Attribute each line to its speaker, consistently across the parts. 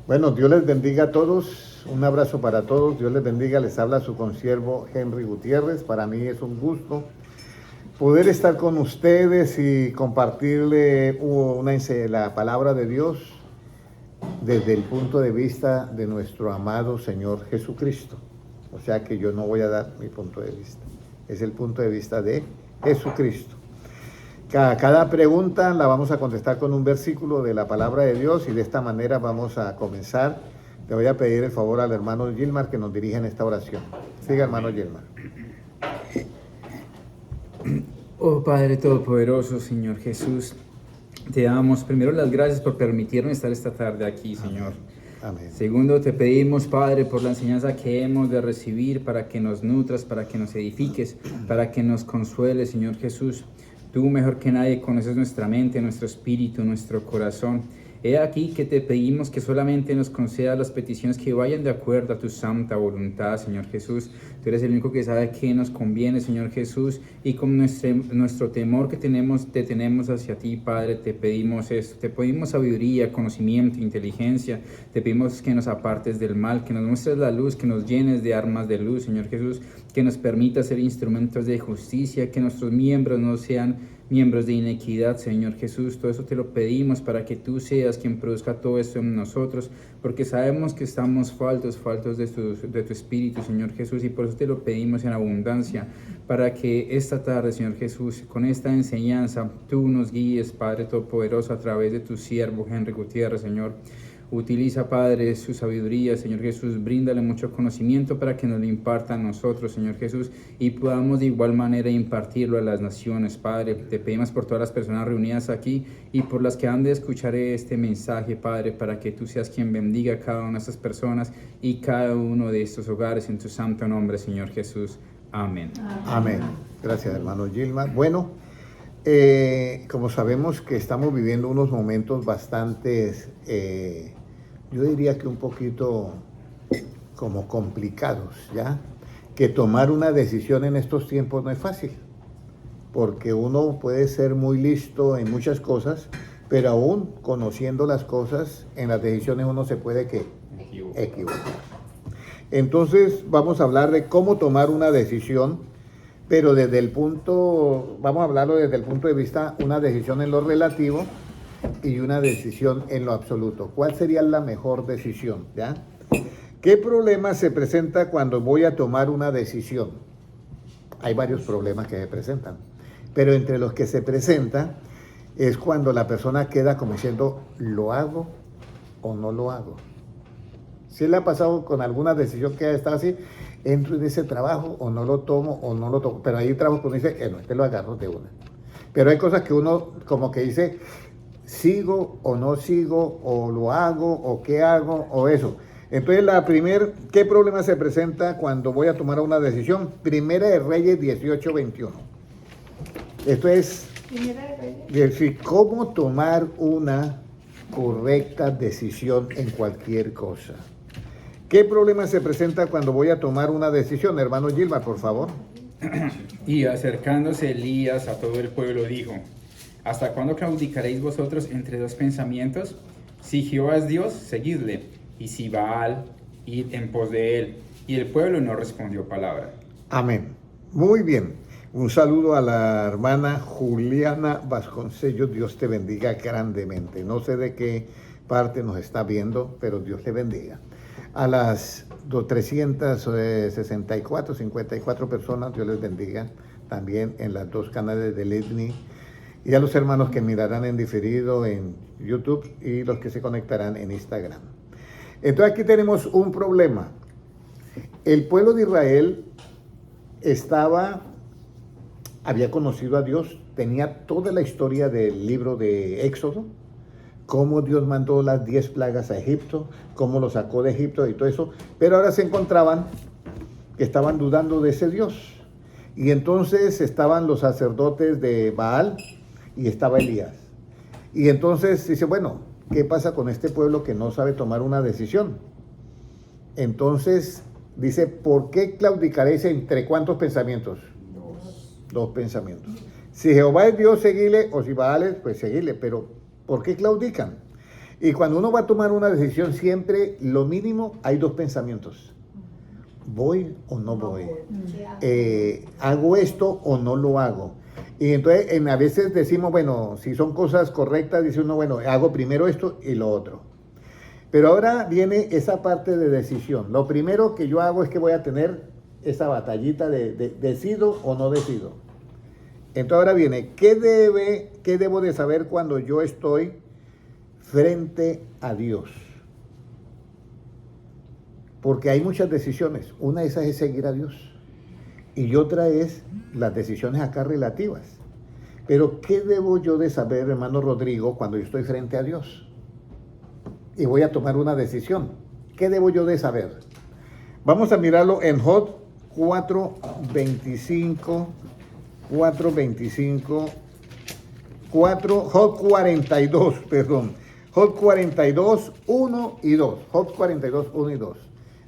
Speaker 1: Bueno, Dios les bendiga a todos. Un abrazo para todos. Dios les bendiga. Les habla su consiervo Henry Gutiérrez. Para mí es un gusto poder estar con ustedes y compartirle la palabra de Dios desde el punto de vista de nuestro amado Señor Jesucristo. O sea que yo no voy a dar mi punto de vista. Es el punto de vista de Jesucristo. Cada pregunta la vamos a contestar con un versículo de la palabra de Dios y de esta manera vamos a comenzar. Le voy a pedir el favor al hermano Gilmar que nos dirija en esta oración. Siga, hermano Gilmar.
Speaker 2: Oh Padre Todopoderoso, Señor Jesús, te damos primero las gracias por permitirnos estar esta tarde aquí, Señor.
Speaker 1: Amén.
Speaker 2: Segundo, te pedimos, Padre, por la enseñanza que hemos de recibir, para que nos nutras, para que nos edifiques, para que nos consueles, Señor Jesús. Tú mejor que nadie conoces nuestra mente, nuestro espíritu, nuestro corazón. He aquí que te pedimos que solamente nos concedas las peticiones que vayan de acuerdo a tu santa voluntad, Señor Jesús. Tú eres el único que sabe qué nos conviene, Señor Jesús, y con nuestro temor que te tenemos hacia ti, Padre, te pedimos esto. Te pedimos sabiduría, conocimiento, inteligencia. Te pedimos que nos apartes del mal, que nos muestres la luz, que nos llenes de armas de luz, Señor Jesús, que nos permita ser instrumentos de justicia, que nuestros miembros no sean miembros de inequidad, Señor Jesús. Todo eso te lo pedimos para que tú seas quien produzca todo esto en nosotros, porque sabemos que estamos faltos de tu Espíritu, Señor Jesús, y por eso te lo pedimos en abundancia, para que esta tarde, Señor Jesús, con esta enseñanza, tú nos guíes, Padre Todopoderoso, a través de tu siervo Henry Gutiérrez, Señor. Utiliza, Padre, su sabiduría, Señor Jesús, bríndale mucho conocimiento para que nos lo imparta a nosotros, Señor Jesús, y podamos de igual manera impartirlo a las naciones, Padre. Te pedimos por todas las personas reunidas aquí y por las que han de escuchar este mensaje, Padre, para que tú seas quien bendiga a cada una de estas personas y cada uno de estos hogares en tu santo nombre, Señor Jesús. Amén.
Speaker 1: Amén. Gracias, hermano Gilmar. Bueno, como sabemos que estamos viviendo unos momentos bastante, yo diría que un poquito como complicados, ¿ya? Que tomar una decisión en estos tiempos no es fácil, porque uno puede ser muy listo en muchas cosas, pero aún conociendo las cosas, en las decisiones uno se puede equivocar. Entonces vamos a hablar de cómo tomar una decisión, pero vamos a hablarlo desde el punto de vista, una decisión en lo relativo y una decisión en lo absoluto. ¿Cuál sería la mejor decisión? ¿Ya? ¿Qué problema se presenta cuando voy a tomar una decisión? Hay varios problemas que se presentan, pero entre los que se presenta es cuando la persona queda como diciendo, ¿lo hago o no lo hago? ¿Sí le ha pasado con alguna decisión que ha estado así? ¿Entro en ese trabajo o no lo tomo o no lo tomo? Pero hay trabajos que uno dice, no, lo agarro de una. Pero hay cosas que uno como que dice, ¿sigo o no sigo? ¿O lo hago? ¿O qué hago? ¿O eso? Entonces, ¿qué problema se presenta cuando voy a tomar una decisión? Primera de Reyes 18:21. Esto es decir, cómo tomar una correcta decisión en cualquier cosa. ¿Qué problema se presenta cuando voy a tomar una decisión? Hermano Gilmar, por favor.
Speaker 2: Y acercándose Elías a todo el pueblo dijo, ¿hasta cuándo claudicaréis vosotros entre dos pensamientos? Si Jehová es Dios, seguidle, y si Baal, id en pos de él. Y el pueblo no respondió palabra.
Speaker 1: Amén. Muy bien. Un saludo a la hermana Juliana Vasconcellos. Dios te bendiga grandemente. No sé de qué parte nos está viendo, pero Dios te bendiga. A las 364, 54 personas, Dios les bendiga, también en las dos canales de Litni, y a los hermanos que mirarán en diferido en YouTube y los que se conectarán en Instagram. Entonces aquí tenemos un problema. El pueblo de Israel había conocido a Dios, tenía toda la historia del libro de Éxodo, cómo Dios mandó las 10 plagas a Egipto, cómo lo sacó de Egipto y todo eso, pero ahora se encontraban que estaban dudando de ese Dios. Y entonces estaban los sacerdotes de Baal y estaba Elías. Y entonces dice, bueno, ¿qué pasa con este pueblo que no sabe tomar una decisión? Entonces dice, ¿por qué claudicaréis entre cuántos pensamientos? Dos pensamientos. Si Jehová es Dios, seguile, o si Baal es, pues seguile, pero ¿por qué claudican? Y cuando uno va a tomar una decisión, siempre lo mínimo hay dos pensamientos. ¿Voy o no voy? ¿Hago esto o no lo hago? Y entonces a veces decimos, bueno, si son cosas correctas, dice uno, bueno, hago primero esto y lo otro. Pero ahora viene esa parte de decisión. Lo primero que yo hago es que voy a tener esa batallita de decido o no decido. Entonces ahora viene, ¿qué debo de saber cuando yo estoy frente a Dios? Porque hay muchas decisiones. Una de esas es seguir a Dios. Y otra es las decisiones acá relativas. Pero ¿qué debo yo de saber, hermano Rodrigo, cuando yo estoy frente a Dios? Y voy a tomar una decisión. ¿Qué debo yo de saber? Vamos a mirarlo en Job 4:25, Job 42, perdón. Job 42, 1 y 2. Job 42, 1 y 2.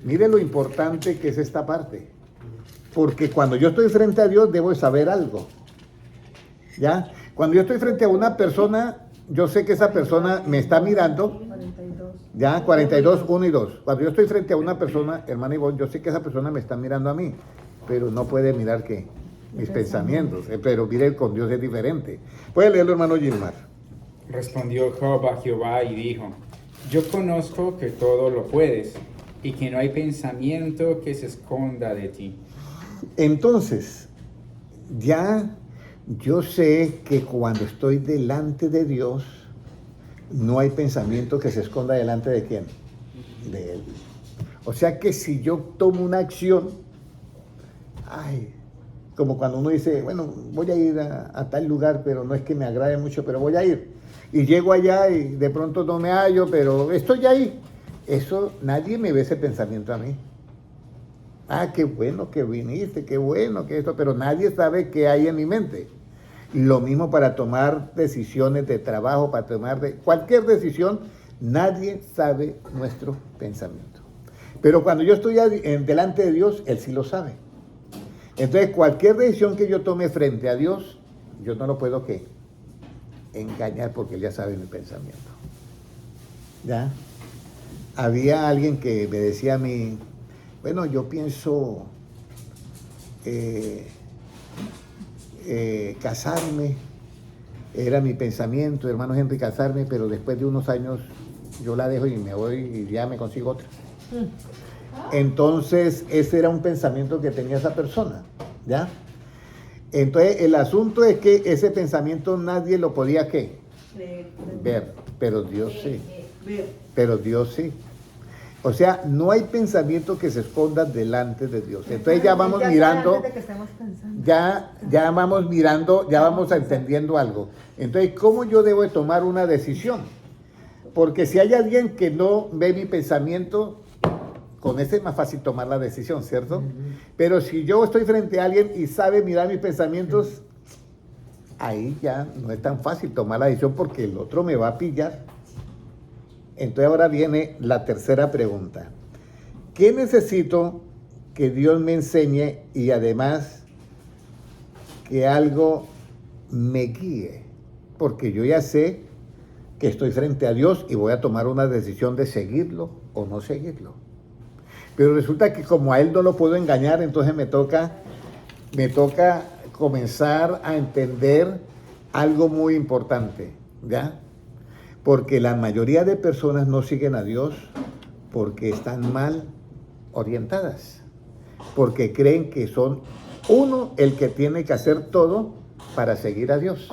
Speaker 1: Mire lo importante que es esta parte. Porque cuando yo estoy frente a Dios, debo saber algo. ¿Ya? Cuando yo estoy frente a una persona, yo sé que esa persona me está mirando.
Speaker 3: 42.
Speaker 1: Ya, 42, 1 y 2. Cuando yo estoy frente a una persona, hermana Ivonne, yo sé que esa persona me está mirando a mí, pero no puede mirar ¿qué? Mis pensamientos. Pero mire, con Dios es diferente. Puede leerlo, hermano Gilmar.
Speaker 2: Respondió Job a Jehová y dijo, yo conozco que todo lo puedes y que no hay pensamiento que se esconda de ti.
Speaker 1: Entonces, ya yo sé que cuando estoy delante de Dios, no hay pensamiento que se esconda delante de quién, de Él. O sea que si yo tomo una acción, como cuando uno dice, bueno, voy a ir a tal lugar, pero no es que me agrade mucho, pero voy a ir. Y llego allá y de pronto no me hallo, pero estoy ahí. Eso, nadie me ve ese pensamiento a mí. Qué bueno que viniste, qué bueno que esto, pero nadie sabe qué hay en mi mente. Lo mismo para tomar decisiones de trabajo, para tomar cualquier decisión, nadie sabe nuestro pensamiento. Pero cuando yo estoy delante de Dios, Él sí lo sabe. Entonces, cualquier decisión que yo tome frente a Dios, yo no lo puedo ¿qué? Engañar, porque Él ya sabe mi pensamiento. ¿Ya? Había alguien que me decía a mí, bueno, yo pienso casarme, era mi pensamiento, hermano Henry, casarme, pero después de unos años yo la dejo y me voy y ya me consigo otra. Entonces, ese era un pensamiento que tenía esa persona, ¿ya? Entonces, el asunto es que ese pensamiento nadie lo podía, ¿qué? Ver, pero Dios sí. Pero Dios sí. O sea, no hay pensamiento que se esconda delante de Dios. Entonces ya vamos mirando, ya vamos mirando, ya vamos entendiendo algo. Entonces, ¿cómo yo debo de tomar una decisión? Porque si hay alguien que no ve mi pensamiento, con ese es más fácil tomar la decisión, ¿cierto? Pero si yo estoy frente a alguien y sabe mirar mis pensamientos, ahí ya no es tan fácil tomar la decisión porque el otro me va a pillar. Entonces ahora viene la tercera pregunta. ¿Qué necesito que Dios me enseñe y además que algo me guíe? Porque yo ya sé que estoy frente a Dios y voy a tomar una decisión de seguirlo o no seguirlo. Pero resulta que como a Él no lo puedo engañar, entonces me toca comenzar a entender algo muy importante, ¿ya? Porque la mayoría de personas no siguen a Dios porque están mal orientadas, porque creen que son uno el que tiene que hacer todo para seguir a Dios.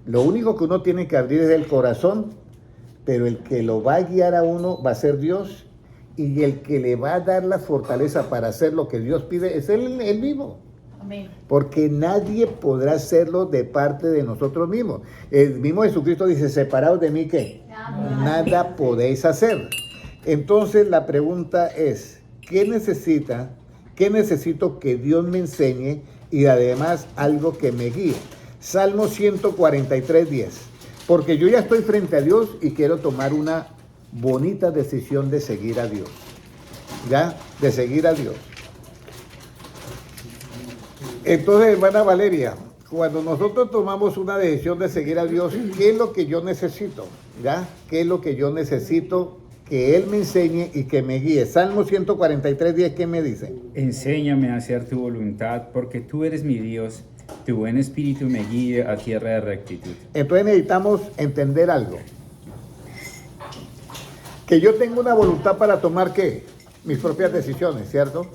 Speaker 1: Lo único que uno tiene que abrir es el corazón, pero el que lo va a guiar a uno va a ser Dios, y el que le va a dar la fortaleza para hacer lo que Dios pide es Él mismo.
Speaker 3: Amén.
Speaker 1: Porque nadie podrá hacerlo de parte de nosotros mismos. El mismo Jesucristo dice, separados de mí, ¿qué? Nada podéis hacer. Entonces la pregunta es, ¿qué necesito que Dios me enseñe y además algo que me guíe? Salmo 143:10. Porque yo ya estoy frente a Dios y quiero tomar una bonita decisión de seguir a Dios. ¿Ya? De seguir a Dios. Entonces, hermana Valeria, cuando nosotros tomamos una decisión de seguir a Dios, ¿qué es lo que yo necesito? ¿ya? ¿Qué es lo que yo necesito que Él me enseñe y que me guíe? Salmo 143:10, ¿qué me dice?
Speaker 2: Enséñame a hacer tu voluntad, porque tú eres mi Dios. Tu buen espíritu me guíe a tierra de rectitud.
Speaker 1: Entonces necesitamos entender algo. Que yo tengo una voluntad para tomar, ¿qué? Mis propias decisiones, ¿cierto?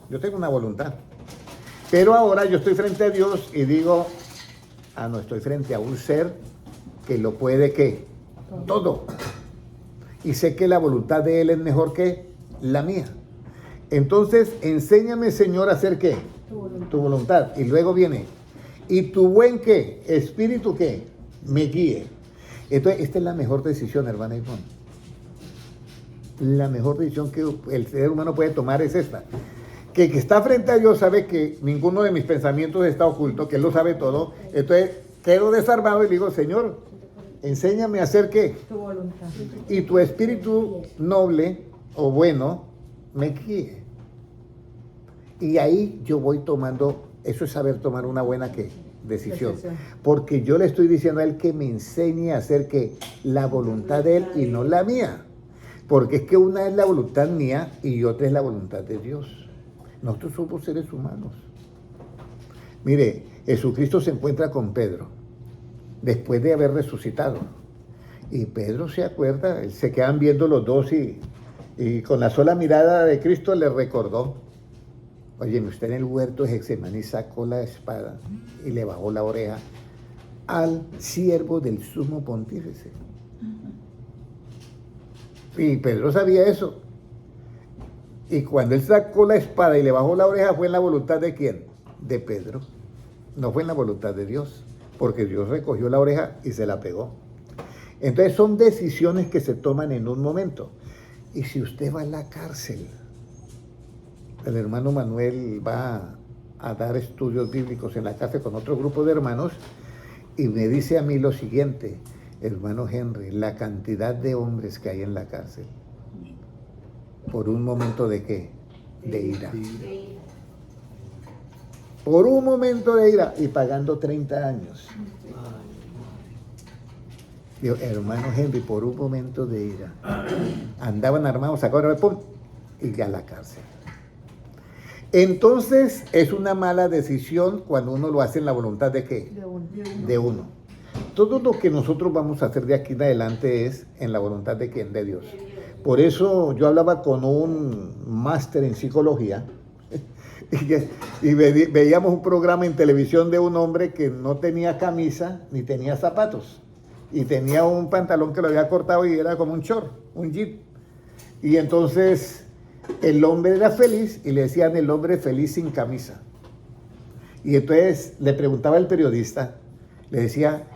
Speaker 1: Yo tengo una voluntad. Pero ahora yo estoy frente a Dios y digo, no, estoy frente a un ser que lo puede, ¿qué? Todo. Y sé que la voluntad de Él es mejor que la mía. Entonces, enséñame, Señor, a hacer, ¿qué? Tu voluntad. Y luego viene, y tu buen, ¿qué? Espíritu, ¿qué? Me guíe. Entonces, esta es la mejor decisión, hermana Ivonne. La mejor decisión que el ser humano puede tomar es esta. Que está frente a Dios sabe que ninguno de mis pensamientos está oculto, que Él lo sabe todo. Entonces, quedo desarmado y le digo, Señor, enséñame a hacer, ¿qué?
Speaker 3: Tu voluntad.
Speaker 1: Y tu espíritu noble o bueno me guíe. Y ahí yo voy tomando, eso es saber tomar una buena, ¿qué? Decisión. Porque yo le estoy diciendo a Él que me enseñe a hacer, ¿qué? La voluntad de Él y no la mía. Porque es que una es la voluntad mía y otra es la voluntad de Dios. Nosotros somos seres humanos. Mire, Jesucristo se encuentra con Pedro después de haber resucitado. Y Pedro se acuerda, se quedan viendo los dos y con la sola mirada de Cristo le recordó. Oye, usted en el huerto de Getsemaní sacó la espada y le bajó la oreja al siervo del sumo pontífice. Y Pedro sabía eso. Y cuando él sacó la espada y le bajó la oreja, ¿fue en la voluntad de quién? De Pedro. No fue en la voluntad de Dios, porque Dios recogió la oreja y se la pegó. Entonces son decisiones que se toman en un momento. Y si usted va a la cárcel, el hermano Manuel va a dar estudios bíblicos en la cárcel con otro grupo de hermanos y me dice a mí lo siguiente, hermano Henry, la cantidad de hombres que hay en la cárcel, por un momento de ¿qué? De ira. Por un momento de ira y pagando 30 años. Digo, hermano Henry, por un momento de ira. Andaban armados, sacaron, ¡pum! Y ya a la cárcel. Entonces, es una mala decisión cuando uno lo hace en la voluntad de ¿qué? De uno. Todo lo que nosotros vamos a hacer de aquí en adelante es en la voluntad de ¿quién? De Dios. Por eso yo hablaba con un máster en psicología y veíamos un programa en televisión de un hombre que no tenía camisa ni tenía zapatos y tenía un pantalón que lo había cortado y era como un short, un jeep. Y entonces el hombre era feliz y le decían el hombre feliz sin camisa. Y entonces le preguntaba el periodista, le decía,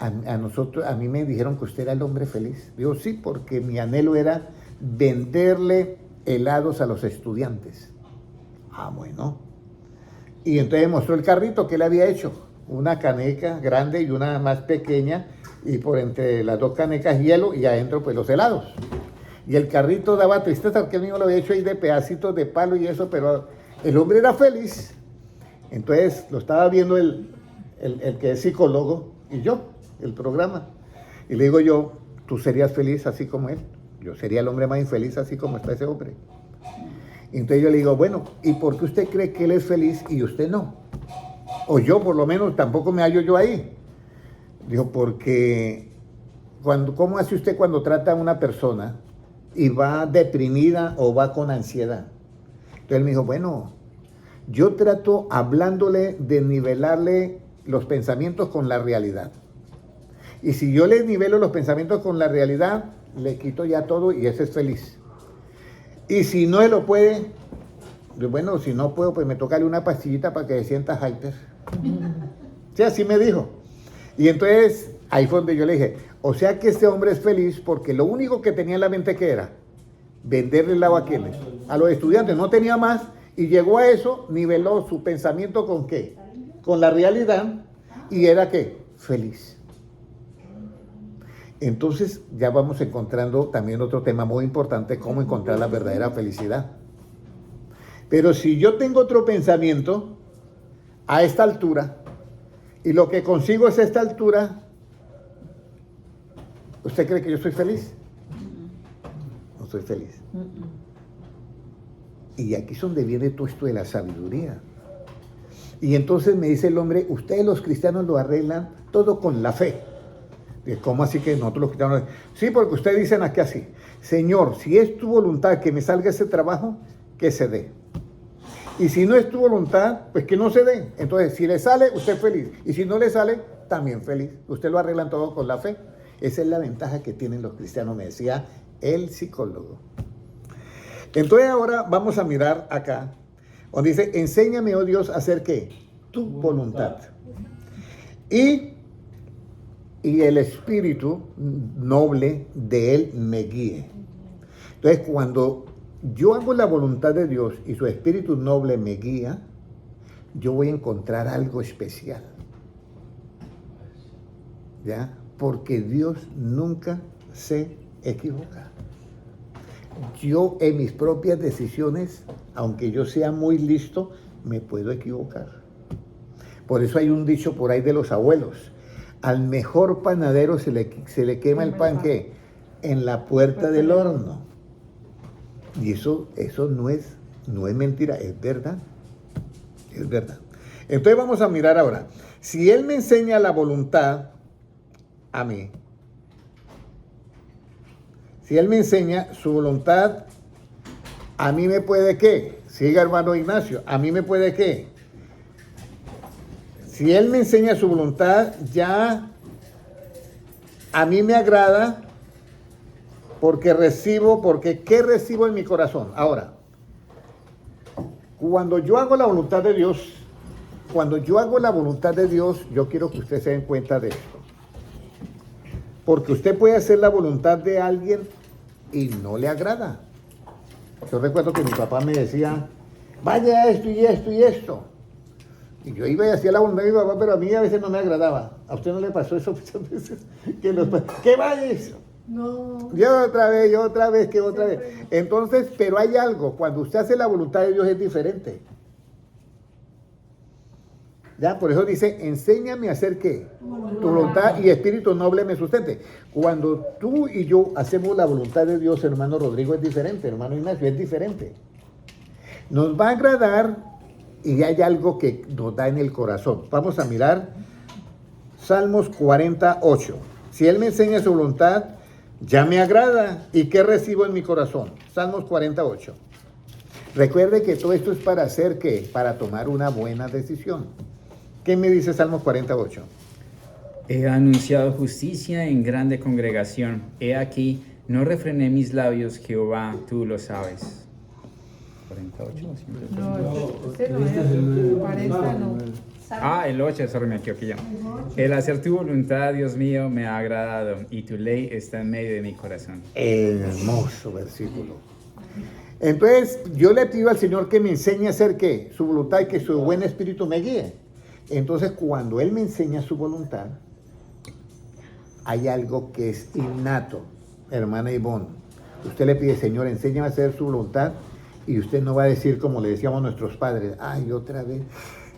Speaker 1: a mí me dijeron que usted era el hombre feliz. Digo, sí, porque mi anhelo era venderle helados a los estudiantes. Bueno. Y entonces mostró el carrito que él había hecho, una caneca grande y una más pequeña, y por entre las dos canecas hielo y adentro pues los helados. Y el carrito daba tristeza porque él mismo lo había hecho ahí de pedacitos de palo y eso, pero el hombre era feliz. Entonces lo estaba viendo el que es psicólogo y yo, el programa. Y le digo yo, ¿tú serías feliz así como él? Yo sería el hombre más infeliz así como está ese hombre. Y entonces yo le digo, bueno, ¿y por qué usted cree que él es feliz y usted no? O yo por lo menos tampoco me hallo yo ahí. Digo, porque ¿cómo hace usted cuando trata a una persona y va deprimida o va con ansiedad? Entonces él me dijo, bueno, yo trato hablándole de nivelarle los pensamientos con la realidad. Y si yo le nivelo los pensamientos con la realidad, le quito ya todo y ese es feliz. Y si no él lo puede, bueno, si no puedo, pues me toca una pastillita para que se sienta hyper. Sí, así me dijo. Y entonces, ahí fue donde yo le dije, o sea que este hombre es feliz porque lo único que tenía en la mente que era venderle helado a quienes, a los estudiantes, no tenía más, y llegó a eso, niveló su pensamiento con ¿qué? Con la realidad, y era ¿qué? Feliz. Entonces ya vamos encontrando también otro tema muy importante, cómo encontrar la verdadera felicidad. Pero si yo tengo otro pensamiento a esta altura, y lo que consigo es esta altura, ¿Usted cree que yo soy feliz? No soy feliz. Y aquí es donde viene todo esto de la sabiduría. Y entonces me dice el hombre, ustedes los cristianos lo arreglan todo con la fe. ¿Cómo así que nosotros los cristianos? Sí, porque ustedes dicen aquí así, Señor, si es tu voluntad que me salga ese trabajo, que se dé. Y si no es tu voluntad, pues que no se dé. Entonces, si le sale, usted es feliz. Y si no le sale, también feliz. Usted lo arreglan todo con la fe. Esa es la ventaja que tienen los cristianos, me decía el psicólogo. Entonces ahora vamos a mirar acá, donde dice, enséñame, oh Dios, a hacer ¿qué? Tu voluntad. Y el espíritu noble de él me guíe. Entonces, cuando yo hago la voluntad de Dios y su espíritu noble me guía, yo voy a encontrar algo especial. ¿Ya? Porque Dios nunca se equivoca. Yo en mis propias decisiones, aunque yo sea muy listo, me puedo equivocar. Por eso hay un dicho por ahí de los abuelos. Al mejor panadero se le quema el pan ¿qué? En la puerta del horno. Y eso no es mentira, es verdad. Es verdad. Entonces vamos a mirar ahora. Si Él me enseña la voluntad a mí, si Él me enseña su voluntad, a mí me puede ¿qué? Siga, hermano Ignacio, a mí me puede ¿qué? Si Él me enseña su voluntad, ya a mí me agrada porque ¿qué recibo en mi corazón? Ahora, cuando yo hago la voluntad de Dios, yo quiero que ustedes se den cuenta de esto. Porque usted puede hacer la voluntad de alguien y no le agrada. Yo recuerdo que mi papá me decía, vaya esto y esto y esto. Y yo iba y hacía la voluntad de mi papá, pero a mí a veces no me agradaba. ¿A usted no le pasó eso muchas veces? ¿Qué vaya eso?
Speaker 3: No.
Speaker 1: Yo otra vez. Entonces, pero hay algo, cuando usted hace la voluntad de Dios es diferente. Ya, por eso dice, enséñame a hacer ¿qué? Tu voluntad y espíritu noble me sustente. Cuando tú y yo hacemos la voluntad de Dios, hermano Rodrigo, es diferente, hermano Ignacio, es diferente. Nos va a agradar y hay algo que nos da en el corazón. Vamos a mirar Salmos 48. Si Él me enseña su voluntad, ya me agrada. ¿Y qué recibo en mi corazón? Salmos 48. Recuerde que todo esto es para hacer ¿qué? Para tomar una buena decisión. ¿Qué me dice Salmos 48?
Speaker 2: He anunciado justicia en grande congregación. He aquí, no refrené mis labios, Jehová, tú lo sabes. 48 o 50.
Speaker 3: No, ese no es. 40 no.
Speaker 2: Ah, el 8, sorry, me equivoqué ya. El hacer tu voluntad, Dios mío, me ha agradado y tu ley está en medio de mi corazón.
Speaker 1: Hermoso versículo. Entonces, yo le pido al Señor que me enseñe a hacer ¿qué? Su voluntad y que su buen espíritu me guíe. Entonces, cuando Él me enseña su voluntad, hay algo que es innato, hermana Ivonne. Usted le pide, Señor, enséñame a hacer su voluntad, y usted no va a decir como le decíamos a nuestros padres, ay, otra vez,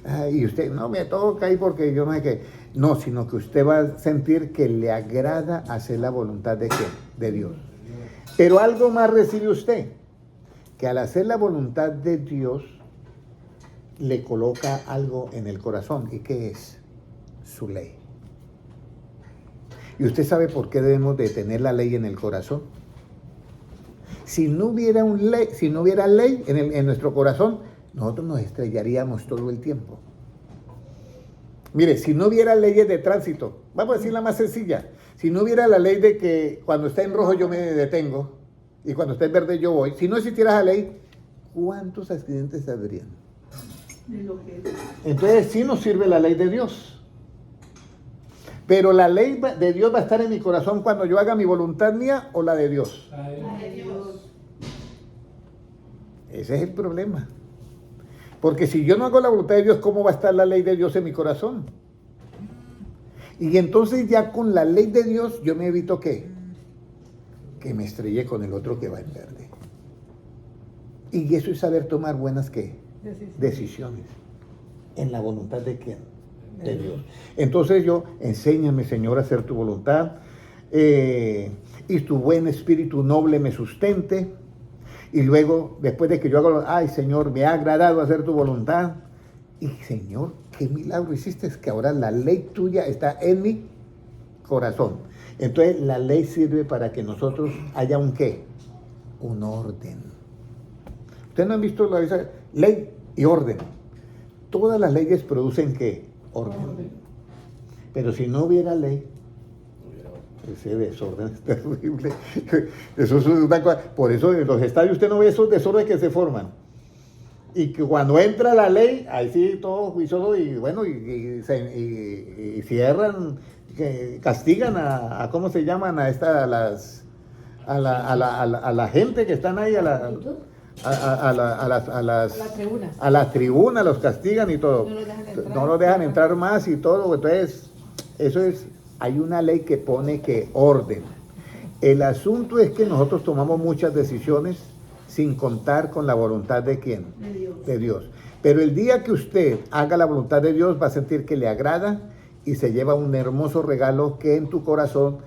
Speaker 1: ay, y usted, no me toca ahí porque yo no sé qué. No, sino que usted va a sentir que le agrada hacer la voluntad de ¿qué? De Dios. Pero algo más recibe usted, que al hacer la voluntad de Dios, le coloca algo en el corazón. ¿Y qué es? Su ley. ¿Y usted sabe por qué debemos de tener la ley en el corazón? Si no hubiera ley en nuestro corazón, nosotros nos estrellaríamos todo el tiempo. Mire, si no hubiera leyes de tránsito, vamos a decir la más sencilla, si no hubiera la ley de que cuando está en rojo yo me detengo y cuando está en verde yo voy, si no existiera esa ley, ¿cuántos accidentes habrían? Entonces sí nos sirve la ley de Dios. Pero la ley de Dios va a estar en mi corazón cuando yo haga mi voluntad mía o la de Dios.
Speaker 3: La de Dios.
Speaker 1: Ese es el problema. Porque si yo no hago la voluntad de Dios, ¿cómo va a estar la ley de Dios en mi corazón? Y entonces ya con la ley de Dios yo me evito ¿qué? Que me estrelle con el otro que va en verde. Y eso es saber tomar buenas ¿qué? Decisiones. ¿En la voluntad de quién? De Dios. Entonces enséñame, Señor, a hacer tu voluntad. y tu buen espíritu noble me sustente. Y luego, después de que yo hago, ay Señor, me ha agradado hacer tu voluntad. Y Señor, qué milagro hiciste, es que ahora la ley tuya está en mi corazón. Entonces la ley sirve para que nosotros haya un qué, un orden. Ustedes no han visto la ley y orden. Todas las leyes producen qué, orden. Pero si no hubiera ley, ese desorden es terrible. Eso es una cosa. Por eso en los estadios usted no ve esos desórdenes que se forman. Y que cuando entra la ley, ahí sí todo juicioso y bueno, y cierran, castigan a ¿cómo se llaman? A la gente que están ahí, a la tribuna, los castigan y todo. No los dejan entrar más y todo. Entonces, eso es, hay una ley que pone que orden. El asunto es que nosotros tomamos muchas decisiones sin contar con la voluntad de ¿quién? De Dios. Pero el día que usted haga la voluntad de Dios va a sentir que le agrada y se lleva un hermoso regalo que en tu corazón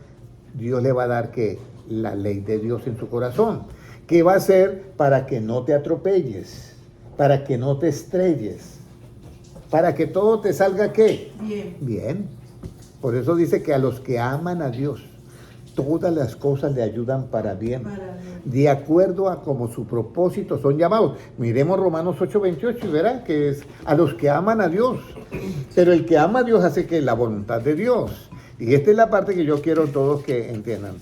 Speaker 1: Dios le va a dar que la ley de Dios en tu corazón. ¿Qué va a hacer? Para que no te atropelles, para que no te estrelles, para que todo te salga ¿qué?
Speaker 3: Bien.
Speaker 1: Bien. Por eso dice que a los que aman a Dios, todas las cosas le ayudan para bien, de acuerdo a como su propósito son llamados. Miremos Romanos 8:28 y verá que es a los que aman a Dios. Pero el que ama a Dios hace que la voluntad de Dios. Y esta es la parte que yo quiero todos que entiendan.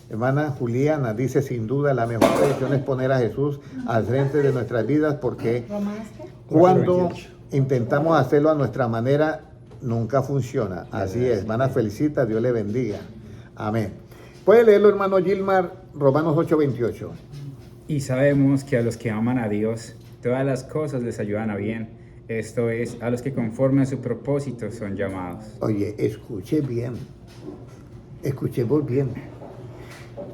Speaker 1: Hermana Juliana dice, sin duda la mejor decisión es poner a Jesús al frente de nuestras vidas, porque cuando intentamos hacerlo a nuestra manera, nunca funciona. Así es, hermana, felicita, Dios le bendiga. Amén. Puede leerlo, hermano Gilmar, Romanos 8:28.
Speaker 2: Y sabemos que a los que aman a Dios, todas las cosas les ayudan a bien. Esto es, a los que conforme a su propósito son llamados.
Speaker 1: Oye, escuche bien. Escuchemos bien.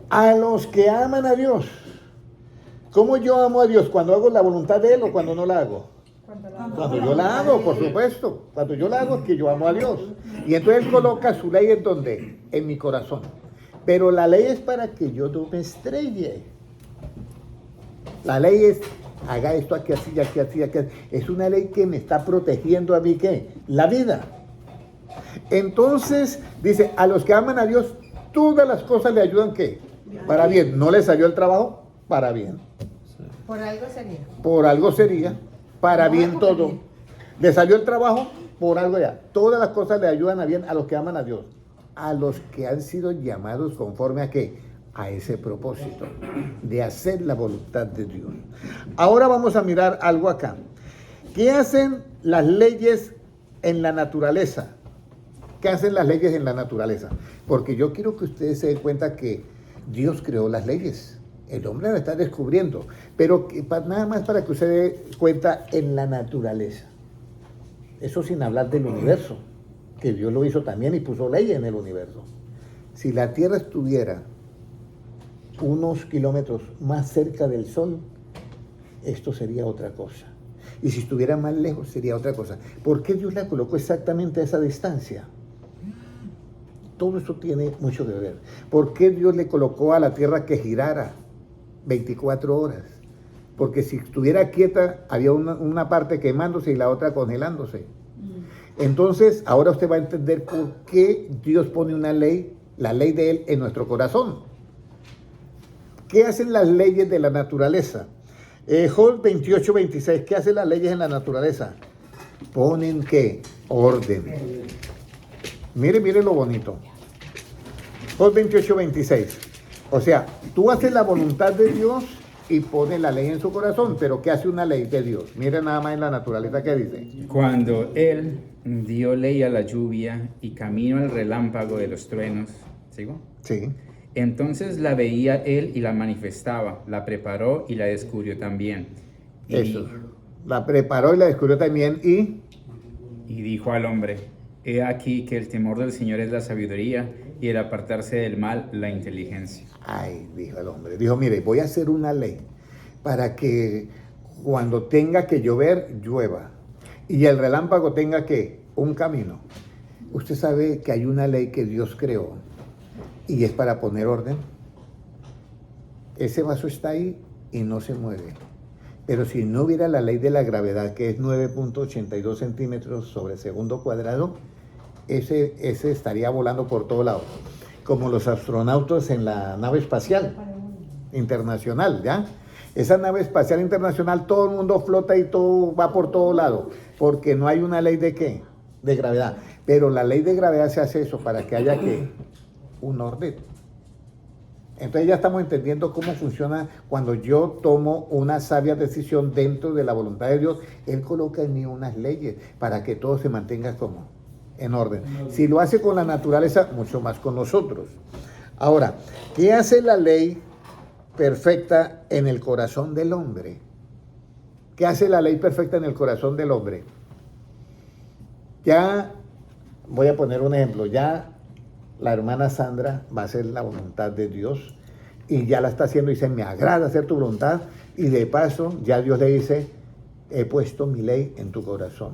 Speaker 1: A los que aman a Dios. ¿Cómo yo amo a Dios? ¿Cuando hago la voluntad de Él o cuando no la hago? Cuando yo la hago, por supuesto. Cuando yo la hago es que yo amo a Dios. Y entonces Él coloca su ley en donde, en mi corazón. Pero la ley es para que yo no me estrelle. La ley es, haga esto aquí así, aquí así, aquí así. Es una ley que me está protegiendo a mí, ¿qué? La vida. Entonces, dice, a los que aman a Dios, todas las cosas le ayudan, ¿qué? Para bien. ¿No le salió el trabajo? Para bien.
Speaker 3: Por algo sería.
Speaker 1: Por algo sería. Para bien todo. ¿Le salió el trabajo? Por algo ya. Todas las cosas le ayudan a bien a los que aman a Dios. A los que han sido llamados conforme a qué, a ese propósito de hacer la voluntad de Dios. Ahora vamos a mirar algo acá. ¿Qué hacen las leyes en la naturaleza? ¿Qué hacen las leyes en la naturaleza? Porque yo quiero que ustedes se den cuenta que Dios creó las leyes. El hombre la está descubriendo, pero nada más para que usted dé cuenta en la naturaleza. Eso sin hablar del universo, que Dios lo hizo también y puso ley en el universo. Si la Tierra estuviera unos kilómetros más cerca del Sol, esto sería otra cosa. Y si estuviera más lejos, sería otra cosa. ¿Por qué Dios la colocó exactamente a esa distancia? Todo eso tiene mucho que ver. ¿Por qué Dios le colocó a la Tierra que girara 24 horas? Porque si estuviera quieta, había una parte quemándose y la otra congelándose. Entonces, ahora usted va a entender por qué Dios pone una ley, la ley de Él, en nuestro corazón. ¿Qué hacen las leyes de la naturaleza? Job 28:26, ¿qué hacen las leyes en la naturaleza? Ponen, ¿qué? Orden. Mire lo bonito. Job 28:26. O sea, tú haces la voluntad de Dios y pones la ley en su corazón, pero ¿qué hace una ley de Dios? Mire nada más en la naturaleza que dice.
Speaker 2: Cuando Él dio ley a la lluvia y camino al relámpago de los truenos, ¿sigo?
Speaker 1: Sí.
Speaker 2: Entonces la veía Él y la manifestaba, la preparó y la descubrió también.
Speaker 1: Eso. La preparó y la descubrió también
Speaker 2: y dijo al hombre, he aquí que el temor del Señor es la sabiduría y el apartarse del mal la inteligencia.
Speaker 1: Ay, dijo el hombre. Dijo, mire, voy a hacer una ley para que cuando tenga que llover, llueva. Y el relámpago tenga que un camino. Usted sabe que hay una ley que Dios creó y es para poner orden. Ese vaso está ahí y no se mueve. Pero si no hubiera la ley de la gravedad, que es 9.82 centímetros sobre segundo cuadrado, ese estaría volando por todo lado, como los astronautas en la nave espacial internacional, ¿ya? Esa nave espacial internacional, todo el mundo flota y todo va por todo lado, porque no hay una ley de ¿qué? De gravedad. Pero la ley de gravedad se hace eso, para que haya ¿qué? Un orden. Entonces ya estamos entendiendo cómo funciona cuando yo tomo una sabia decisión dentro de la voluntad de Dios. Él coloca en mí unas leyes para que todo se mantenga como en orden. Si lo hace con la naturaleza, mucho más con nosotros. Ahora, ¿qué hace la ley perfecta en el corazón del hombre? ¿Qué hace la ley perfecta en el corazón del hombre? Ya voy a poner un ejemplo. Ya la hermana Sandra va a hacer la voluntad de Dios y ya la está haciendo y dice, me agrada hacer tu voluntad, y de paso ya Dios le dice, he puesto mi ley en tu corazón.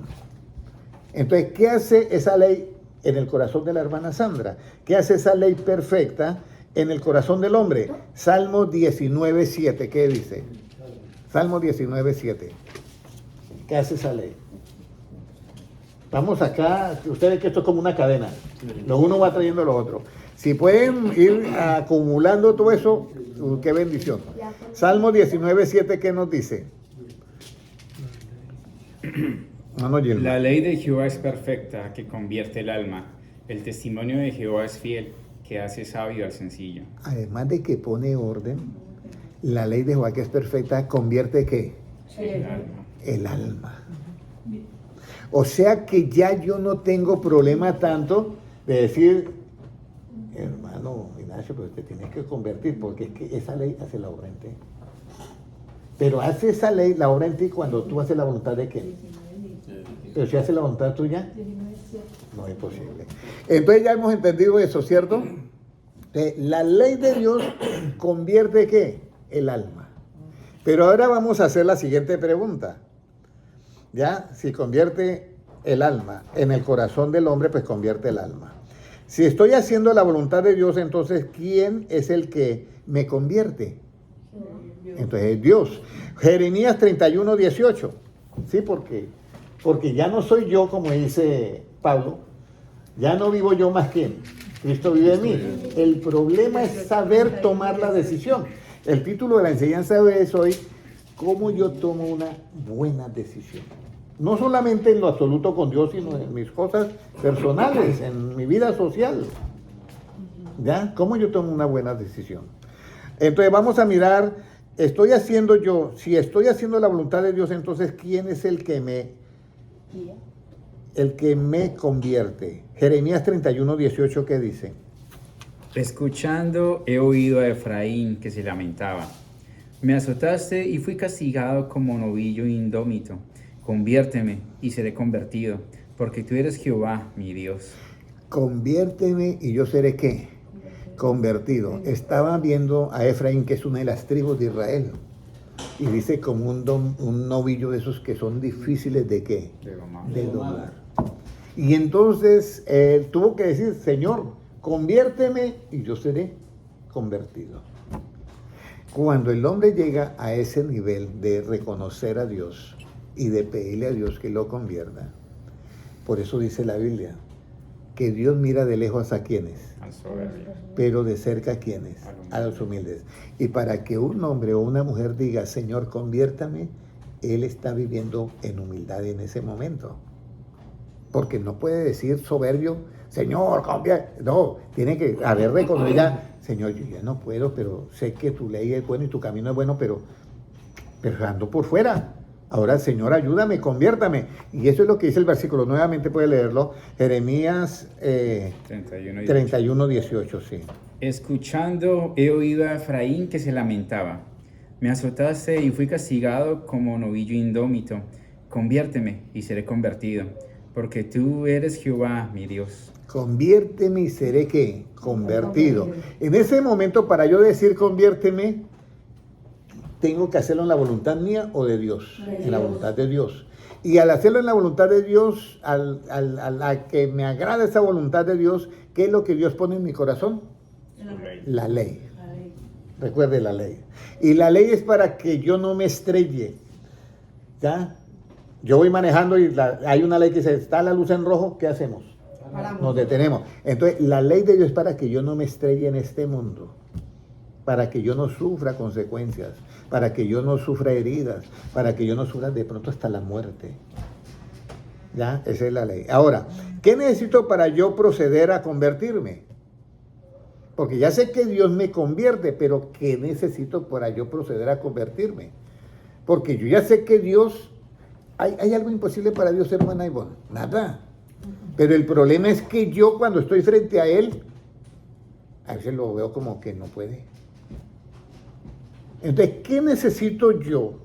Speaker 1: Entonces, ¿qué hace esa ley en el corazón de la hermana Sandra? ¿Qué hace esa ley perfecta en el corazón del hombre? Salmo 19:7, ¿qué dice? Salmo 19:7. ¿Qué hace esa ley? Vamos acá, ustedes que esto es como una cadena, lo uno va trayendo lo otro. Si pueden ir acumulando todo eso, qué bendición. Salmo 19:7, ¿qué nos dice?
Speaker 2: La ley de Jehová es perfecta, que convierte el alma. El testimonio de Jehová es fiel, que hace sabio al sencillo.
Speaker 1: Además de que pone orden, la ley de Jehová, que es perfecta, convierte ¿qué?
Speaker 2: El alma.
Speaker 1: El alma. O sea que ya yo no tengo problema tanto de decir, hermano Ignacio, pero te tienes que convertir, porque es que esa ley hace la obra en ti. Pero hace esa ley la obra en ti cuando tú haces la voluntad de quién. Pero si hace la voluntad tuya, no es posible. Entonces ya hemos entendido eso, ¿cierto? La ley de Dios convierte ¿qué? El alma. Pero ahora vamos a hacer la siguiente pregunta. Ya, si convierte el alma en el corazón del hombre, pues convierte el alma. Si estoy haciendo la voluntad de Dios, entonces, ¿quién es el que me convierte? Entonces es Dios. Jeremías 31:18. Sí, porque ya no soy yo, como dice Pablo, ya no vivo yo más que Cristo vive en mí. El problema es saber tomar la decisión. El título de la enseñanza es hoy, ¿cómo yo tomo una buena decisión? No solamente en lo absoluto con Dios, sino en mis cosas personales, en mi vida social. ¿Ya? ¿Cómo yo tomo una buena decisión? Entonces vamos a mirar, si estoy haciendo la voluntad de Dios, entonces ¿quién es el que me convierte? Jeremías 31:18, ¿qué dice?
Speaker 2: Escuchando he oído a Efraín que se lamentaba. Me azotaste y fui castigado como novillo indómito. Conviérteme y seré convertido, porque tú eres Jehová, mi Dios.
Speaker 1: Conviérteme y yo seré ¿qué? Convertido. Estaba viendo a Efraín, que es una de las tribus de Israel, y dice como un novillo de esos que son difíciles de ¿qué? De domar. Y entonces él tuvo que decir, Señor, conviérteme y yo seré convertido. Cuando el hombre llega a ese nivel de reconocer a Dios y de pedirle a Dios que lo convierta, por eso dice la Biblia, que Dios mira de lejos a quienes,
Speaker 2: Al soberbio.
Speaker 1: pero de cerca a quienes, a los humildes. Y para que un hombre o una mujer diga, Señor, conviértame, él está viviendo en humildad en ese momento. Porque no puede decir soberbio, Señor, conviértame. No, tiene que haber reconocido ya, Señor, yo ya no puedo, pero sé que tu ley es buena y tu camino es bueno, pero ando por fuera. Ahora, Señor, ayúdame, conviértame. Y eso es lo que dice el versículo. Nuevamente puede leerlo. Jeremías 31:18, sí.
Speaker 2: Escuchando he oído a Efraín que se lamentaba. Me azotaste y fui castigado como novillo indómito. Conviérteme y seré convertido, porque tú eres Jehová, mi Dios.
Speaker 1: Conviérteme y seré ¿qué? Convertido. En ese momento, para yo decir conviérteme, tengo que hacerlo en la voluntad mía o de Dios. En la voluntad de Dios. Y al hacerlo en la voluntad de Dios, a la que me agrada esa voluntad de Dios, ¿qué es lo que Dios pone en mi corazón? La ley. Recuerde la ley. Y la ley es para que yo no me estrelle. ¿Ya? Yo voy manejando y hay una ley que dice, está la luz en rojo, ¿qué hacemos? Nos detenemos. Entonces, la ley de Dios es para que yo no me estrelle en este mundo, para que yo no sufra consecuencias, para que yo no sufra heridas, para que yo no sufra de pronto hasta la muerte. ¿Ya? Esa es la ley. Ahora, ¿qué necesito para yo proceder a convertirme? Porque ya sé que Dios me convierte, pero ¿qué necesito para yo proceder a convertirme? Porque yo ya sé que Dios, ¿hay algo imposible para Dios, hermana Ivonne? Nada. Pero el problema es que yo cuando estoy frente a Él, a veces lo veo como que no puede. Entonces, ¿qué necesito yo?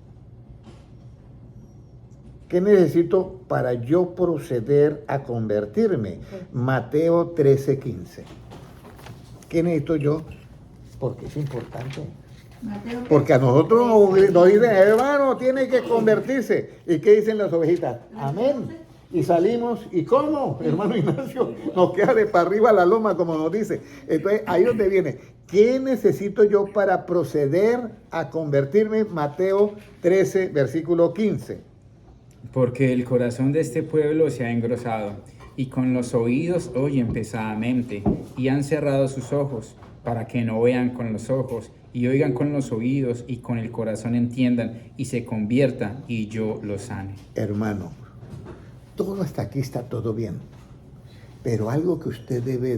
Speaker 1: ¿Qué necesito para yo proceder a convertirme? Mateo 13:15. ¿Qué necesito yo? Porque es importante. Porque a nosotros nos dicen, hermano, tiene que convertirse. ¿Y qué dicen las ovejitas? Amén. Y salimos, ¿y cómo? Hermano Ignacio, nos queda de para arriba la loma, como nos dice. Entonces, ahí donde viene. ¿Qué necesito yo para proceder a convertirme? Mateo 13, versículo 15.
Speaker 2: Porque el corazón de este pueblo se ha engrosado, y con los oídos oyen pesadamente, y han cerrado sus ojos, para que no vean con los ojos, y oigan con los oídos, y con el corazón entiendan, y se conviertan, y yo los sane.
Speaker 1: Hermano, todo hasta aquí está todo bien, pero algo que usted debe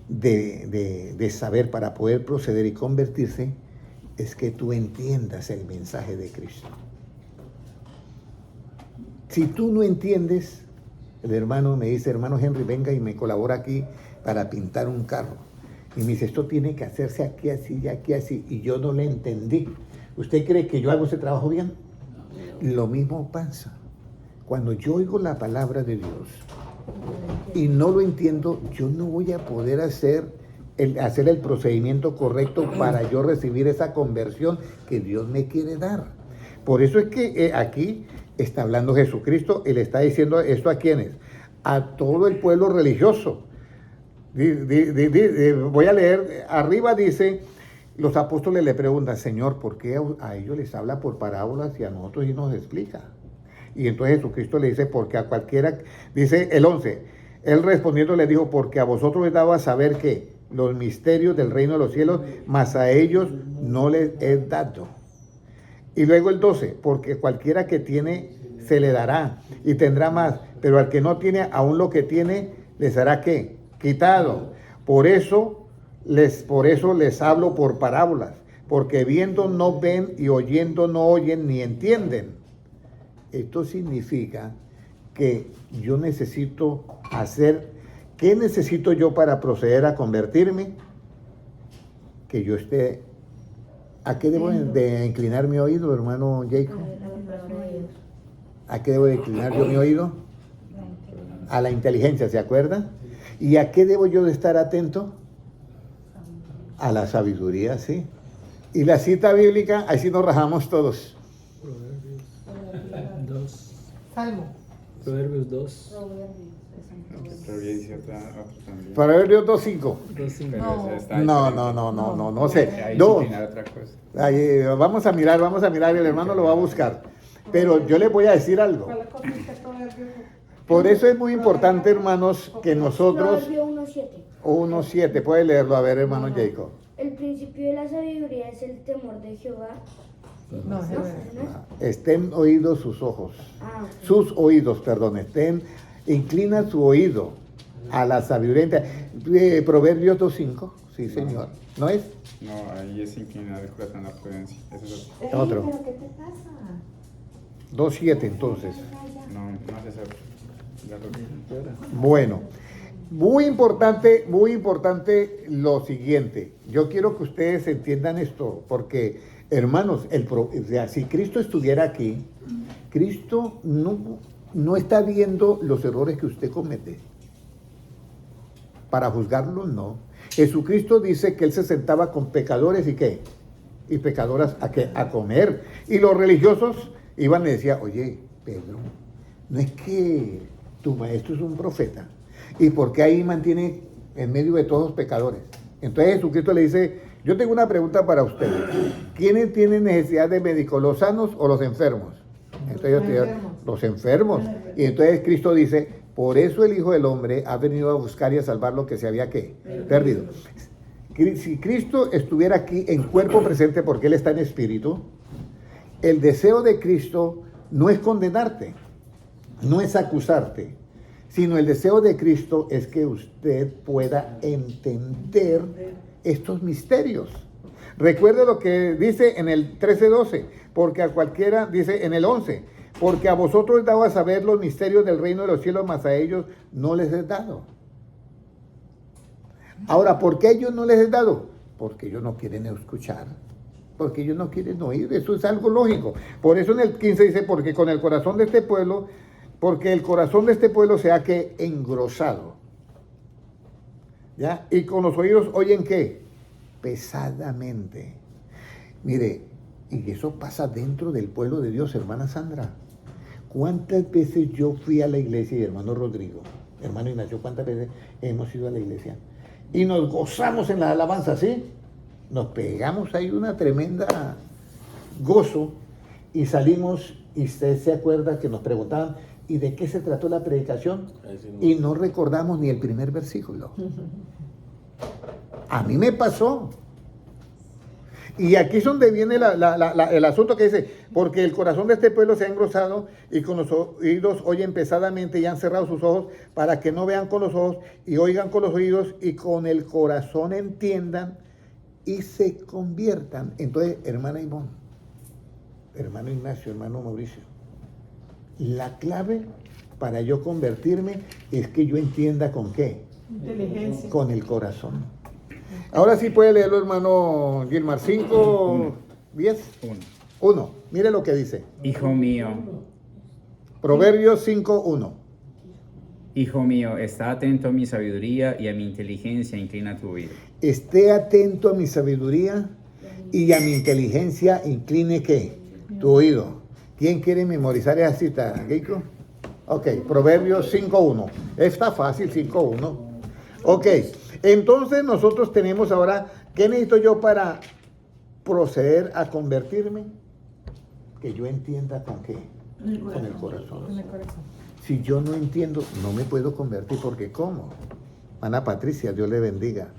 Speaker 1: de saber para poder proceder y convertirse, es que tú entiendas el mensaje de Cristo. Si tú no entiendes, el hermano me dice, hermano Henry, venga y me colabora aquí para pintar un carro. Y me dice, esto tiene que hacerse aquí así y aquí así. Y yo no le entendí. ¿Usted cree que yo hago ese trabajo bien? Lo mismo pasa. Cuando yo oigo la palabra de Dios y no lo entiendo, yo no voy a poder hacer el procedimiento correcto para yo recibir esa conversión que Dios me quiere dar. Por eso es que aquí está hablando Jesucristo y le está diciendo esto a ¿quiénes? A todo el pueblo religioso. Voy a leer, arriba dice, los apóstoles le preguntan, Señor, ¿por qué a ellos les habla por parábolas y a nosotros y nos explica? Y entonces Jesucristo le dice, porque a cualquiera, dice el 11, él respondiendo le dijo, porque a vosotros les daba a saber que los misterios del reino de los cielos, mas a ellos no les es dado. Y luego el 12, porque cualquiera que tiene se le dará y tendrá más, pero al que no tiene, aún lo que tiene, les hará ¿qué? Quitado. Por eso les hablo por parábolas, porque viendo no ven y oyendo no oyen ni entienden. Esto significa que yo necesito hacer, ¿qué necesito yo para proceder a convertirme? Que yo esté, ¿a qué debo de inclinar mi oído, hermano Jacob? ¿A qué debo de inclinar yo mi oído? A la inteligencia, ¿se acuerda? ¿Y a qué debo yo de estar atento? A la sabiduría, sí. Y la cita bíblica, ahí sí nos rajamos todos.
Speaker 4: Proverbios 2.
Speaker 3: Salmo.
Speaker 4: Proverbios 2.
Speaker 1: Proverbios 2:5.
Speaker 4: 2:5.
Speaker 1: No sé. No. Vamos a mirar, el hermano lo va a buscar. Pero yo les voy a decir algo. Por eso es muy importante, hermanos, que nosotros...
Speaker 5: Proverbio 1:7.
Speaker 1: 1:7, puede leerlo, a ver, hermano Jacob.
Speaker 5: El principio de la sabiduría es el temor de Jehová.
Speaker 3: No,
Speaker 1: Estén oídos sus ojos.
Speaker 5: Ah, ok.
Speaker 1: Sus oídos, perdón, inclina su oído a la sabiduría. Proverbios 2:5, sí señor. ¿No es?
Speaker 2: No, ahí es inclinar el corazón a la prudencia. Eso es
Speaker 1: Otro.
Speaker 3: ¿Pero qué te pasa?
Speaker 1: 2:7 entonces.
Speaker 2: no es eso.
Speaker 1: Bueno, muy importante lo siguiente. Yo quiero que ustedes entiendan esto, porque, hermanos, si Cristo estuviera aquí, Cristo no está viendo los errores que usted comete. Para juzgarlos, no. Jesucristo dice que Él se sentaba con pecadores y ¿qué? Y pecadoras a comer. Y los religiosos iban y decían, oye, Pedro, no es que tu maestro es un profeta. ¿Y por qué ahí mantiene en medio de todos pecadores? Entonces Jesucristo le dice, yo tengo una pregunta para ustedes. ¿Quiénes tienen necesidad de médico, los sanos o los enfermos? Entonces yo te digo, los enfermos. Y entonces Cristo dice, por eso el Hijo del Hombre ha venido a buscar y a salvar lo que se había ¿qué? Perdido. Si Cristo estuviera aquí en cuerpo presente porque Él está en espíritu, el deseo de Cristo no es condenarte, no es acusarte, sino el deseo de Cristo es que usted pueda entender estos misterios. Recuerde lo que dice en el 13:12, porque a cualquiera, dice en el 11, porque a vosotros es dado a saber los misterios del reino de los cielos, mas a ellos no les es dado. Ahora, ¿por qué a ellos no les es dado? Porque ellos no quieren escuchar, porque ellos no quieren oír, eso es algo lógico. Por eso en el 15 dice, porque con el corazón de este pueblo, porque el corazón de este pueblo se ha que engrosado, ¿ya? Y con los oídos oyen ¿qué? Pesadamente. Mire, y eso pasa dentro del pueblo de Dios, hermana Sandra. ¿Cuántas veces yo fui a la iglesia, y hermano Rodrigo, hermano Ignacio, cuántas veces hemos ido a la iglesia? Y nos gozamos en la alabanza, ¿sí? Nos pegamos ahí una tremenda gozo y salimos, y usted se acuerda que nos preguntaban, ¿y de qué se trató la predicación? Y no recordamos ni el primer versículo. A mí me pasó. Y aquí es donde viene el asunto que dice, porque el corazón de este pueblo se ha engrosado y con los oídos oyen pesadamente y han cerrado sus ojos para que no vean con los ojos y oigan con los oídos y con el corazón entiendan y se conviertan. Entonces, hermana Ivonne, hermano Ignacio, hermano Mauricio, la clave para yo convertirme es que yo entienda con qué.
Speaker 3: Inteligencia.
Speaker 1: Con el corazón. Ahora sí puede leerlo, hermano Gilmar. 5, 10. 1. Mire lo que dice.
Speaker 2: Hijo mío,
Speaker 1: Proverbios 5:1.
Speaker 2: hijo mío, está atento a mi sabiduría y a mi inteligencia, inclina tu oído.
Speaker 1: Esté atento a mi sabiduría y a mi inteligencia, incline ¿qué? Tu oído. ¿Quién quiere memorizar esa cita, Keiko? Ok, Proverbios 5:1. Está fácil, 5:1. Ok, entonces nosotros tenemos ahora, ¿qué necesito yo para proceder a convertirme? Que yo entienda con qué, con el corazón.
Speaker 3: En el corazón.
Speaker 1: Si yo no entiendo, no me puedo convertir, porque ¿cómo? Ana Patricia, Dios le bendiga.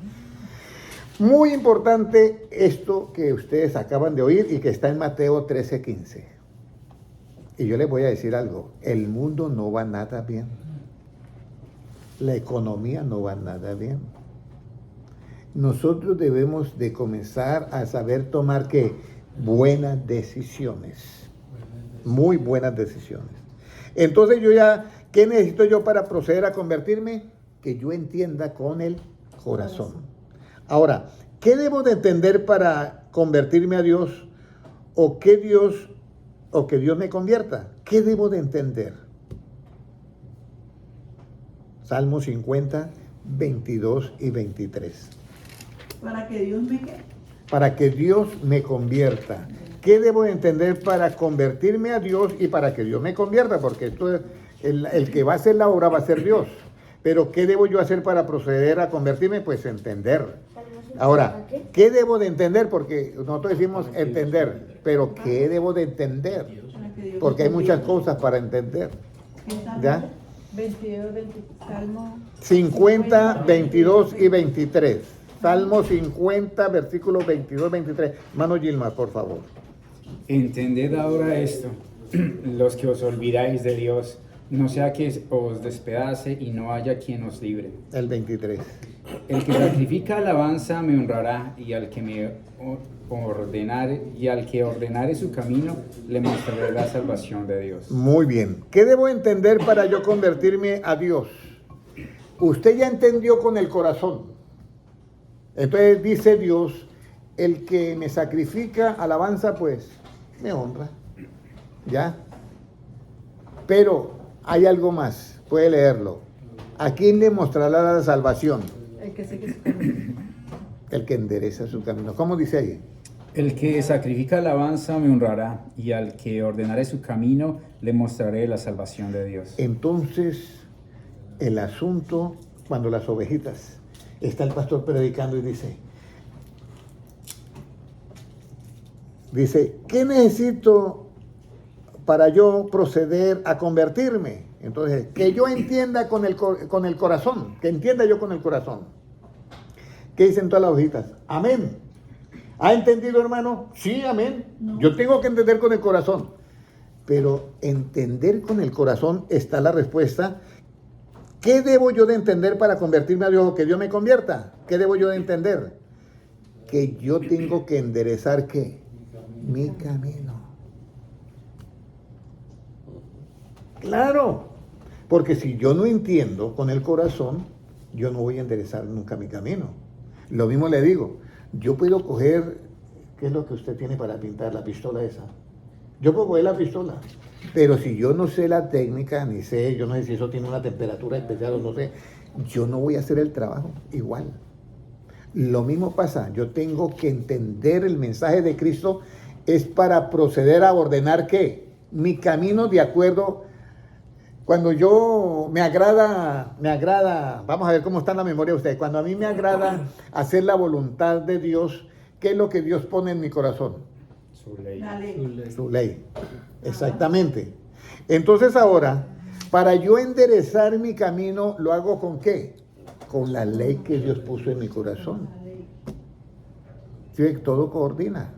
Speaker 1: Muy importante esto que ustedes acaban de oír y que está en Mateo 13:15. Y yo les voy a decir algo, el mundo no va nada bien. La economía no va nada bien. Nosotros debemos de comenzar a saber tomar ¿qué? Buenas decisiones. Muy buenas decisiones. Entonces yo ya, ¿qué necesito yo para proceder a convertirme? Que yo entienda con el corazón. Ahora, ¿qué debo de entender para convertirme a Dios? ¿O que Dios me convierta? ¿Qué debo de entender? Salmo 50, 22 y 23.
Speaker 6: Para que Dios me quede.
Speaker 1: Para que Dios me convierta. ¿Qué debo de entender para convertirme a Dios y para que Dios me convierta? Porque esto es, el que va a hacer la obra va a ser Dios. Pero ¿qué debo yo hacer para proceder a convertirme? Pues entender. Ahora, ¿qué debo de entender? Porque nosotros decimos entender, pero ¿qué debo de entender? Porque hay muchas cosas para entender. ¿Ya?
Speaker 3: 22, 20, Salmo
Speaker 1: 50, 22 y 23. Salmo 50, versículos 22, 23. Hermano Gilmar, por favor.
Speaker 2: Entended ahora esto, los que os olvidáis de Dios, no sea que os despedace y no haya quien os libre.
Speaker 1: El 23.
Speaker 2: El que sacrifica alabanza me honrará, y al que me ordenare su camino, le mostraré la salvación de Dios.
Speaker 1: Muy bien. ¿Qué debo entender para yo convertirme a Dios? Usted ya entendió con el corazón. Entonces dice Dios, el que me sacrifica alabanza, pues me honra. ¿Ya? Pero hay algo más. Puede leerlo. ¿A quién le mostrará la salvación?
Speaker 3: el que sigue su camino.
Speaker 1: El que endereza su camino. ¿Cómo dice ahí?
Speaker 2: El que sacrifica alabanza me honrará, y al que ordenare su camino, le mostraré la salvación de Dios.
Speaker 1: Entonces, el asunto, cuando las ovejitas está el pastor predicando y dice, ¿qué necesito para yo proceder a convertirme? Entonces, que yo entienda con el corazón, que entienda yo con el corazón. ¿Qué dicen todas las hojitas? Amén. ¿Ha entendido, hermano? Sí, amén.
Speaker 6: No.
Speaker 1: Yo tengo que entender con el corazón. Pero entender con el corazón está la respuesta. ¿Qué debo yo de entender para convertirme a Dios o que Dios me convierta? ¿Qué debo yo de entender? Que yo tengo que enderezar, ¿qué? Mi camino. Claro, porque si yo no entiendo con el corazón, yo no voy a enderezar nunca mi camino. Lo mismo le digo, yo puedo coger, ¿qué es lo que usted tiene para pintar? La pistola esa. Yo puedo coger la pistola, pero si yo no sé la técnica, ni sé, yo no sé si eso tiene una temperatura especial o no sé, yo no voy a hacer el trabajo igual. Lo mismo pasa, yo tengo que entender el mensaje de Cristo, es para proceder a ordenar, ¿qué? Mi camino de acuerdo. Cuando yo me agrada, vamos a ver cómo está en la memoria de ustedes, cuando a mí me agrada hacer la voluntad de Dios, ¿qué es lo que Dios pone en mi corazón?
Speaker 4: Su ley.
Speaker 6: La ley.
Speaker 1: Su ley. Exactamente. Entonces ahora, para yo enderezar mi camino, ¿lo hago con qué? Con la ley que Dios puso en mi corazón. ¿Sí? Todo coordina.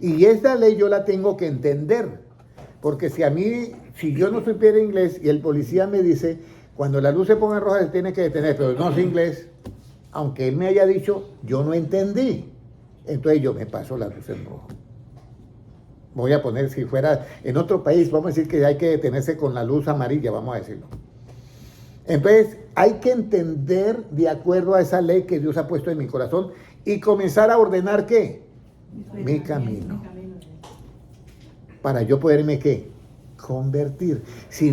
Speaker 1: Y esa ley yo la tengo que entender. Porque si yo no supiera inglés y el policía me dice, cuando la luz se ponga roja se tiene que detener, pero no sé inglés, aunque él me haya dicho, yo no entendí. Entonces yo me paso la luz en rojo. Voy a poner, si fuera en otro país, vamos a decir que hay que detenerse con la luz amarilla, vamos a decirlo. Entonces hay que entender de acuerdo a esa ley que Dios ha puesto en mi corazón y comenzar a ordenar, ¿qué? Mi camino. Para yo poderme, ¿qué? Convertir. Si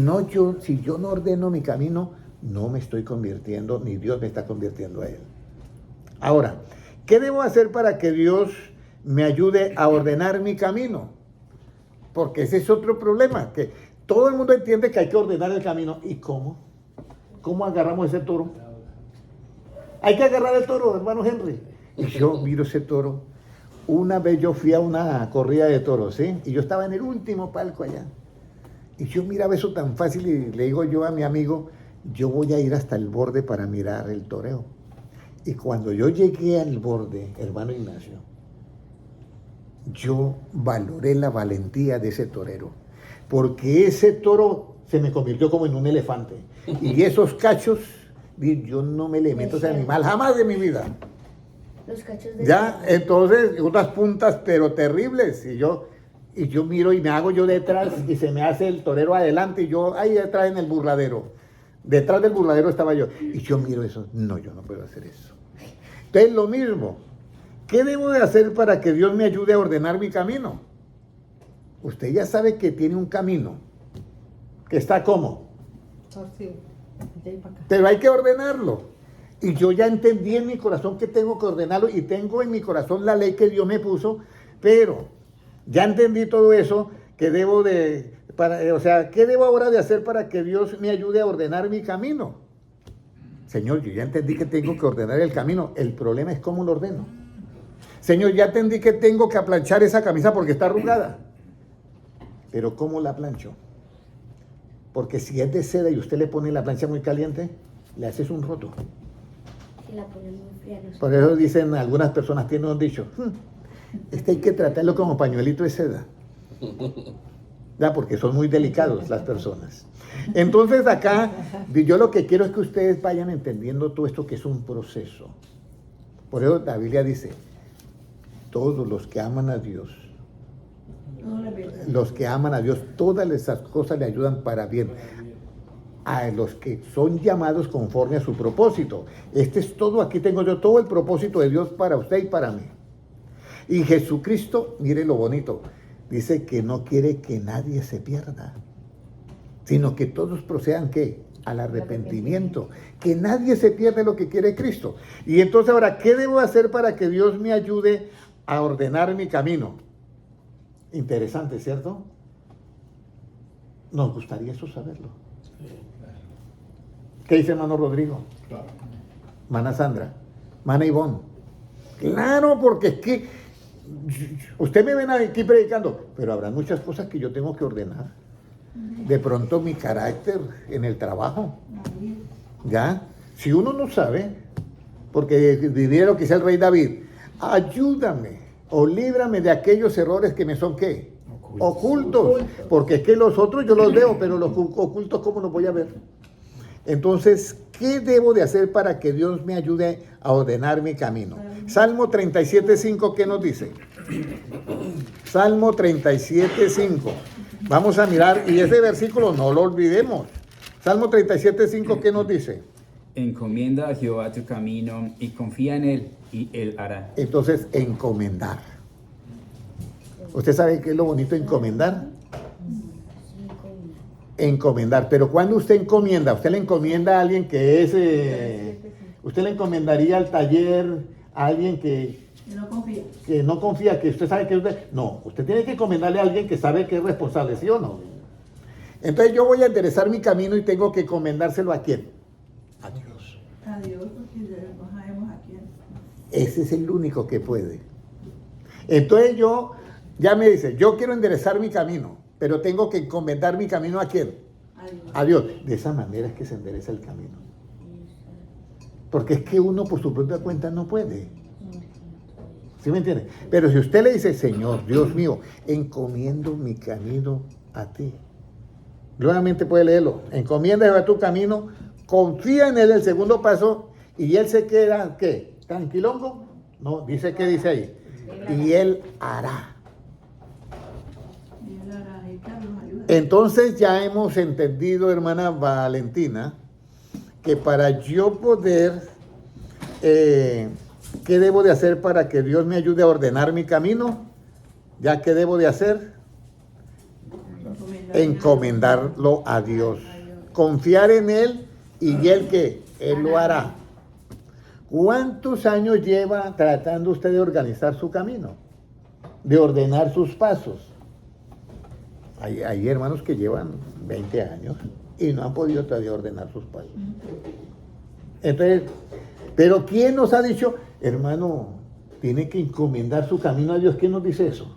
Speaker 1: yo no ordeno mi camino, no me estoy convirtiendo, ni Dios me está convirtiendo a él. Ahora, ¿qué debo hacer para que Dios me ayude a ordenar mi camino? Porque ese es otro problema, que todo el mundo entiende que hay que ordenar el camino. ¿Y cómo? ¿Cómo agarramos ese toro? Hay que agarrar el toro, hermano Henry. Y yo miro ese toro. Una vez yo fui a una corrida de toros, ¿sí? Y yo estaba en el último palco allá. Y yo miraba eso tan fácil y le digo yo a mi amigo, yo voy a ir hasta el borde para mirar el toreo. Y cuando yo llegué al borde, hermano Ignacio, yo valoré la valentía de ese torero. Porque ese toro se me convirtió como en un elefante. Y esos cachos, yo no me le meto a ese animal jamás de mi vida.
Speaker 5: Los cachos de...
Speaker 1: Ya, entonces, unas puntas pero terribles, y yo miro y me hago yo detrás y se me hace el torero adelante y yo ahí detrás en el burladero. Detrás del burladero estaba yo. Y yo miro eso. No, yo no puedo hacer eso. Entonces, lo mismo. ¿Qué debo de hacer para que Dios me ayude a ordenar mi camino? Usted ya sabe que tiene un camino. Que está como.
Speaker 3: Torcido. De ahí para acá.
Speaker 1: Pero hay que ordenarlo. Y yo ya entendí en mi corazón que tengo que ordenarlo y tengo en mi corazón la ley que Dios me puso, pero ya entendí todo eso que debo ¿qué debo ahora de hacer para que Dios me ayude a ordenar mi camino? Señor, yo ya entendí que tengo que ordenar el camino, el problema es cómo lo ordeno. Señor, ya entendí que tengo que aplanchar esa camisa porque está arrugada, pero ¿cómo la plancho? Porque si es de seda y usted le pone la plancha muy caliente, le haces un roto.
Speaker 5: Y la ponen muy fría. No sé.
Speaker 1: Por eso dicen algunas personas, tienen un dicho, hay que tratarlo como pañuelito de seda. Ya, porque son muy delicados las personas. Entonces acá, yo lo que quiero es que ustedes vayan entendiendo todo esto que es un proceso. Por eso la Biblia dice, todos los que aman a Dios, todas esas cosas le ayudan para bien. A los que son llamados conforme a su propósito. Este es todo, aquí tengo yo todo el propósito de Dios para usted y para mí. Y Jesucristo, mire lo bonito, dice que no quiere que nadie se pierda, sino que todos procedan, ¿qué? Al arrepentimiento. Que nadie se pierda lo que quiere Cristo. Y entonces ahora, ¿qué debo hacer para que Dios me ayude a ordenar mi camino? Interesante, ¿cierto? Nos gustaría eso saberlo. ¿Qué dice hermano Rodrigo?
Speaker 4: Claro.
Speaker 1: Hermana Sandra, Mana Ivonne. Claro, porque es que usted me ven aquí predicando, pero habrá muchas cosas que yo tengo que ordenar. De pronto mi carácter en el trabajo. ¿Ya? Si uno no sabe, porque diría lo que dice el rey David, ayúdame o líbrame de aquellos errores que me son, ¿qué? Ocultos. Porque es que los otros yo los veo, pero los ocultos, ¿cómo los voy a ver? Entonces, ¿qué debo de hacer para que Dios me ayude a ordenar mi camino? Salmo 37:5, ¿qué nos dice? Salmo 37:5. Vamos a mirar, y ese versículo no lo olvidemos. Salmo 37:5, ¿qué nos dice?
Speaker 2: Encomienda a Jehová tu camino y confía en él, y él hará.
Speaker 1: Entonces, encomendar. ¿Usted sabe qué es lo bonito de encomendar? Encomendar. Pero cuando usted encomienda, usted le encomienda a alguien que es... usted le encomendaría al taller a alguien que no confía, que usted sabe que usted... No, usted tiene que encomendarle a alguien que sabe que es responsable, ¿sí o no? Entonces yo voy a enderezar mi camino y tengo que encomendárselo ¿a quién? A Dios.
Speaker 6: A Dios, porque no sabemos a quién.
Speaker 1: Ese es el único que puede. Entonces yo, ya me dice, yo quiero enderezar mi camino, pero tengo que encomendar mi camino ¿a quién?
Speaker 6: A Dios.
Speaker 1: A Dios. De esa manera es que se endereza el camino. Porque es que uno por su propia cuenta no puede. ¿Sí me entiende? Pero si usted le dice, Señor, Dios mío, encomiendo mi camino a ti. Nuevamente puede leerlo. Encomienda a tu camino, confía en él, el segundo paso, y él se queda, ¿qué? ¿Tranquilongo? No, dice, ¿qué dice ahí? Y él hará.
Speaker 6: Y él hará, y Carlos ayuda.
Speaker 1: Entonces ya hemos entendido, hermana Valentina, que para yo poder, ¿qué debo de hacer para que Dios me ayude a ordenar mi camino? ¿Ya qué debo de hacer? Encomendarlo a Dios. Confiar en Él y Él ¿qué? Él lo hará. ¿Cuántos años lleva tratando usted de organizar su camino? De ordenar sus pasos. Hay hermanos que llevan 20 años y no han podido todavía ordenar sus pasos. Entonces, pero ¿quién nos ha dicho, hermano, tiene que encomendar su camino a Dios? ¿Quién nos dice eso?